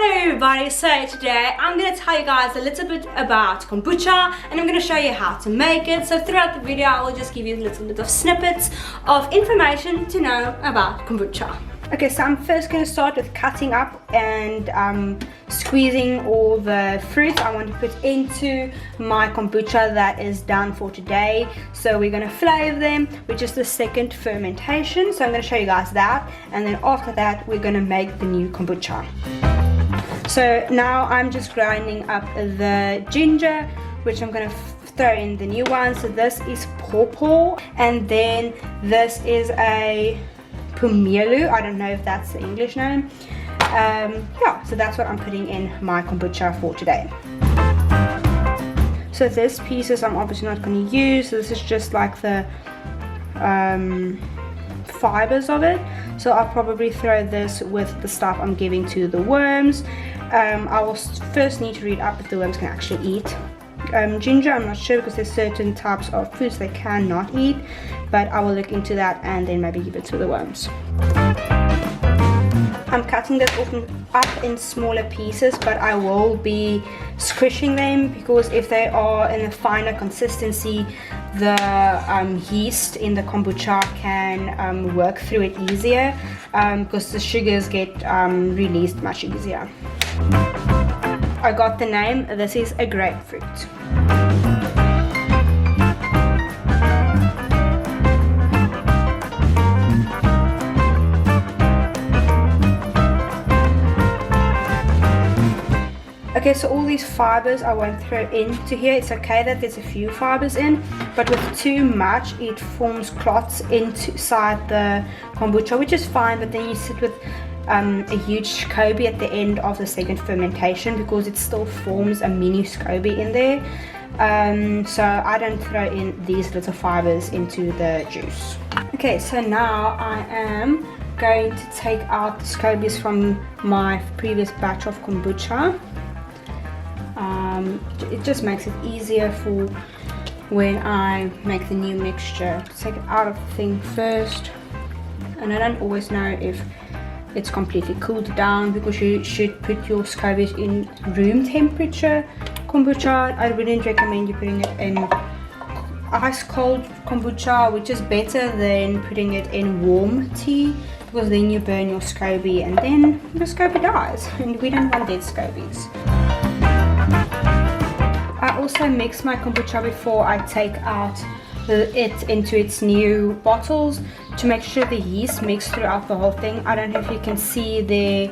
Hello everybody, so today I'm going to tell you guys a little bit about kombucha and I'm going to show you how to make it. So throughout the video I will just give you a little bit of snippets of information to know about kombucha. Okay, so I'm first going to start with cutting up and squeezing all the fruits I want to put into my kombucha that is done for today. So we're going to flavor them, which is the second fermentation. So I'm going to show you guys that, and then after that we're going to make the new kombucha. So now I'm just grinding up the ginger, which I'm going to throw in the new one. So this is pawpaw, and then this is a pomelo. I don't know if that's the English name. Yeah, so that's what I'm putting in my kombucha for today. So this pieces I'm obviously not going to use. So this is just like the fibers of it. So I'll probably throw this with the stuff I'm giving to the worms. I will first need to read up if the worms can actually eat ginger. I'm not sure because there's certain types of foods they cannot eat, but I will look into that and then maybe give it to the worms. I'm cutting this up in smaller pieces, but I will be squishing them because if they are in a finer consistency, the yeast in the kombucha can work through it easier because the sugars get released much easier. I got the name. This is a grapefruit. Okay, so all these fibers I won't throw into here. It's okay that there's a few fibers in, but with too much it forms clots inside the kombucha, which is fine, but then you sit with a huge scoby at the end of the second fermentation because it still forms a mini scoby in there. So I don't throw in these little fibers into the juice. Okay, so now I am going to take out the scobies from my previous batch of kombucha. It just makes it easier for when I make the new mixture. Take it out of the thing first, and I don't always know if it's completely cooled down because you should put your scobies in room temperature kombucha. I wouldn't recommend you putting it in ice cold kombucha, which is better than putting it in warm tea because then you burn your scoby and then the scoby dies, and we don't want dead scobies. I also mix my kombucha before I take out it into its new bottles to make sure the yeast mixes throughout the whole thing. I don't know if you can see there,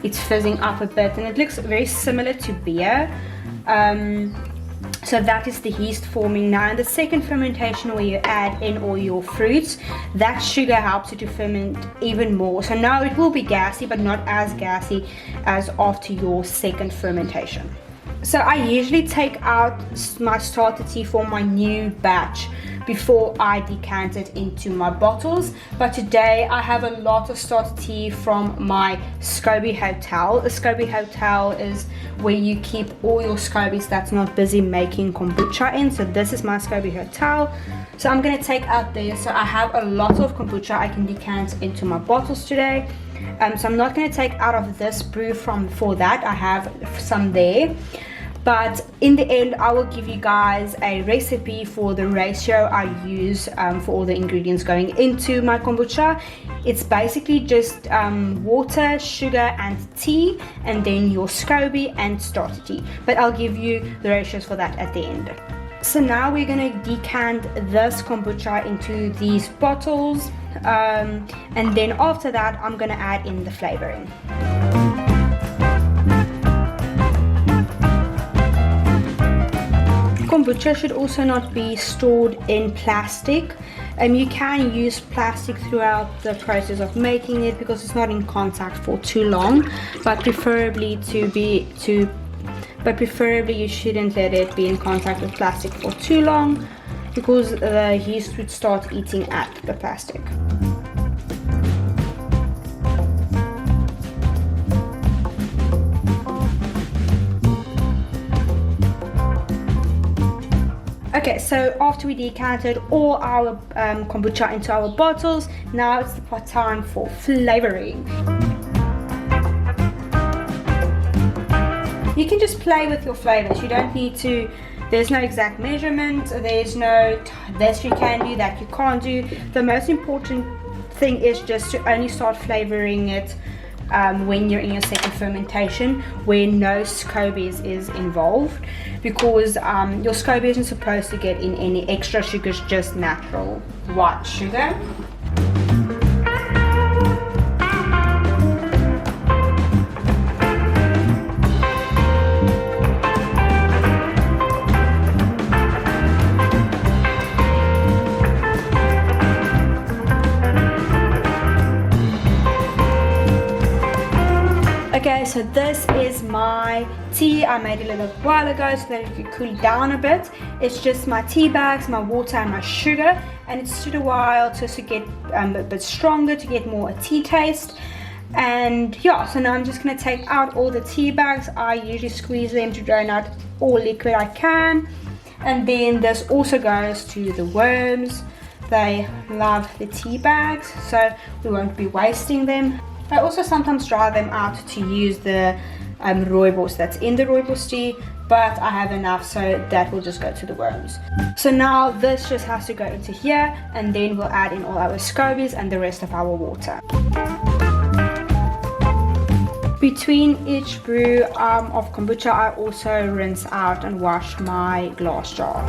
it's fizzing up a bit and it looks very similar to beer. So that is the yeast forming. Now in the second fermentation where you add in all your fruits, that sugar helps you to ferment even more. So now it will be gassy, but not as gassy as after your second fermentation. So I usually take out my starter tea for my new batch before I decant it into my bottles, but today I have a lot of starter tea from my scoby hotel. A scoby hotel is where you keep all your scobies that's not busy making kombucha in. So this is my scoby hotel. So I'm going to take out there. So I have a lot of kombucha I can decant into my bottles today. So I'm not going to take out of this brew for that. I have some there. But in the end, I will give you guys a recipe for the ratio I use for all the ingredients going into my kombucha. It's basically just water, sugar and tea, and then your scoby and starter tea. But I'll give you the ratios for that at the end. So now we're going to decant this kombucha into these bottles. And then after that, I'm going to add in the flavouring. Kombucha should also not be stored in plastic. You can use plastic throughout the process of making it because it's not in contact for too long, but preferably you shouldn't let it be in contact with plastic for too long because the yeast would start eating at the plastic. Okay, so after we decanted all our kombucha into our bottles, now it's the time for flavouring. You can just play with your flavors. You don't need to, there's no exact measurement, there's no this you can do, that you can't do. The most important thing is just to only start flavoring it when you're in your second fermentation, where no scobies is involved, because your SCOBY isn't supposed to get in any extra sugars, just natural white sugar. Okay, so this is my tea. I made it a little while ago so that it could cool down a bit. It's just my tea bags, my water and my sugar, and it took a while just to get a bit stronger, to get more a tea taste. And yeah, so now I'm just going to take out all the tea bags. I usually squeeze them to drain out all liquid I can. And then this also goes to the worms. They love the tea bags, so we won't be wasting them. I also sometimes dry them out to use the rooibos that's in the rooibos tea, but I have enough, so that will just go to the worms. So now this just has to go into here, and then we'll add in all our scobies and the rest of our water. Between each brew of kombucha, I also rinse out and wash my glass jar.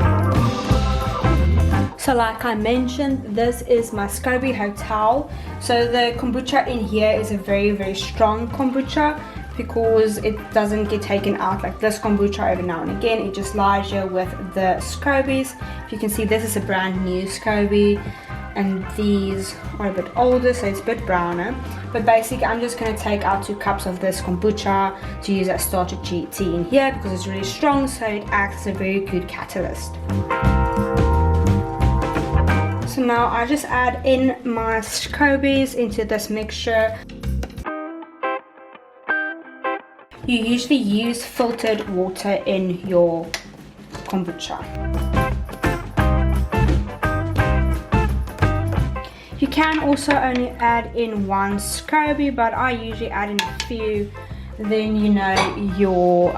So like I mentioned, this is my SCOBY hotel. So the kombucha in here is a very, very strong kombucha, because it doesn't get taken out like this kombucha every now and again. It just lies here with the scobies. If you can see, this is a brand new SCOBY, and these are a bit older, so it's a bit browner. But basically I'm just going to take out 2 cups of this kombucha to use as starter tea in here, because it's really strong, so it acts as a very good catalyst. So now I just add in my scobies into this mixture. You usually use filtered water in your kombucha. You can also only add in 1 SCOBY, but I usually add in a few. Then you know your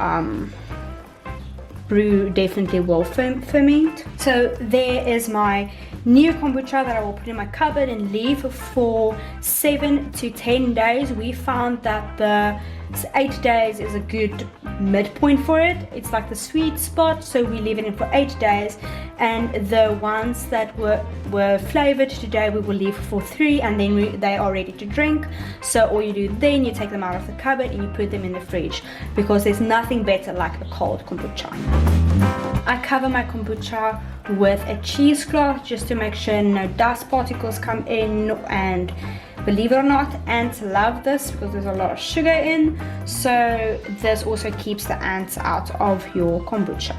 brew definitely will ferment. So there is my new kombucha that I will put in my cupboard and leave for 7 to 10 days. We found that the 8 days is a good midpoint for it. It's like the sweet spot, so we leave it in for 8 days. And the ones that were flavored today, we will leave for 3, and then they are ready to drink. So all you do then, you take them out of the cupboard and you put them in the fridge, because there's nothing better like a cold kombucha. I cover my kombucha with a cheesecloth just to make sure no dust particles come in, and believe it or not, ants love this because there's a lot of sugar in, so this also keeps the ants out of your kombucha.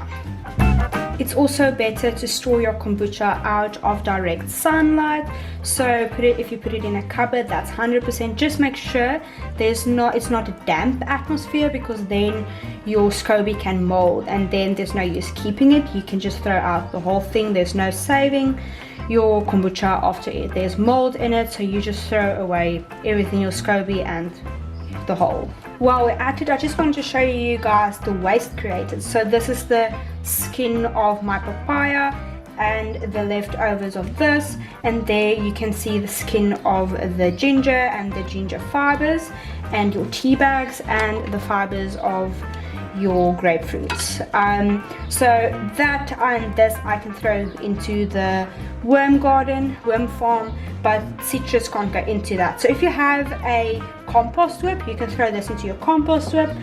It's also better to store your kombucha out of direct sunlight, so if you put it in a cupboard, that's 100%. Just make sure it's not a damp atmosphere, because then your SCOBY can mold, and then there's no use keeping it. You can just throw out the whole thing. There's no saving your kombucha after it. There's mold in it, so you just throw away everything, your SCOBY and the whole. While we're at it, I just wanted to show you guys the waste created. So this is the skin of my papaya and the leftovers of this, and there you can see the skin of the ginger and the ginger fibers, and your tea bags and the fibers of your grapefruits. So that and this I can throw into the worm farm, but citrus can't go into that. So if you have a compost whip, you can throw this into your compost whip.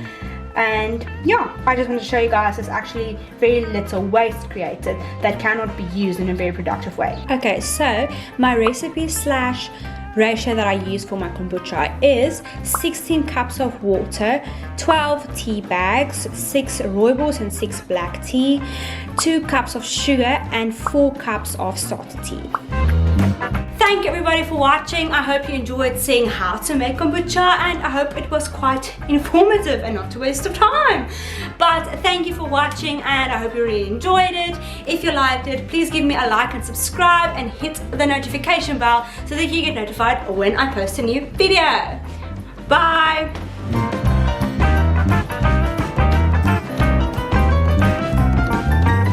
And yeah, I just want to show you guys there's actually very little waste created that cannot be used in a very productive way. Okay, so my recipe / ratio that I use for my kombucha is 16 cups of water, 12 tea bags, 6 rooibos and 6 black tea, 2 cups of sugar and 4 cups of starter tea. Thank you everybody for watching. I hope you enjoyed seeing how to make kombucha, and I hope it was quite informative and not a waste of time. But thank you for watching, and I hope you really enjoyed it. If you liked it, please give me a like and subscribe and hit the notification bell so that you get notified when I post a new video. Bye!